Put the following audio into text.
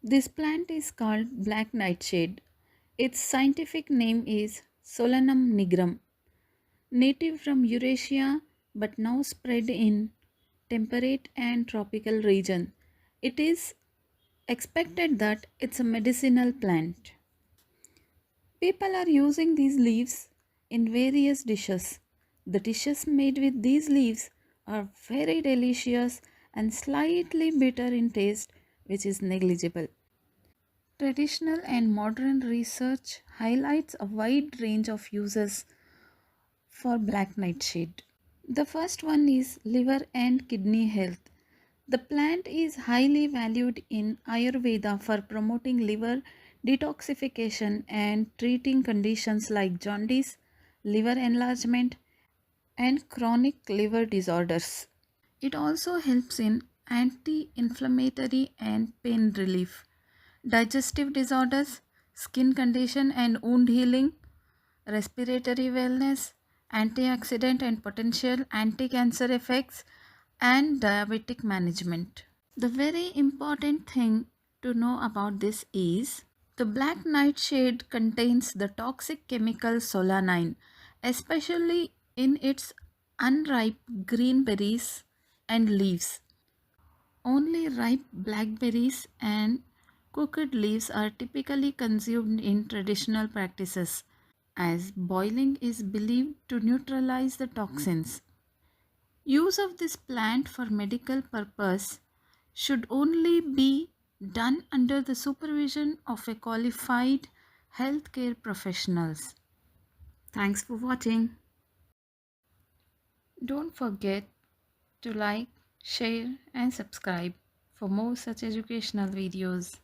This plant is called black nightshade. Its scientific name is Solanum nigrum, native from Eurasia but now spread in temperate and tropical region. It is expected that it's a medicinal plant. People are using these leaves in various dishes. The dishes made with these leaves are very delicious and slightly bitter in taste, which is negligible. Traditional and modern research highlights a wide range of uses for black nightshade. The first one is liver and kidney health. The plant is highly valued in Ayurveda for promoting liver detoxification and treating conditions like jaundice, liver enlargement, and chronic liver disorders. It also helps in anti inflammatory and pain relief, digestive disorders, skin condition and wound healing, respiratory wellness, antioxidant and potential anti cancer effects, and diabetic management. The very important thing to know about this is the black nightshade contains the toxic chemical solanine, especially in its unripe green berries and leaves. Only ripe blackberries and cooked leaves are typically consumed in traditional practices, as boiling is believed to neutralize the toxins. Use of this plant for medical purpose should only be done under the supervision of a qualified healthcare professionals. Thanks for watching. Don't forget to like, share and subscribe for more such educational videos.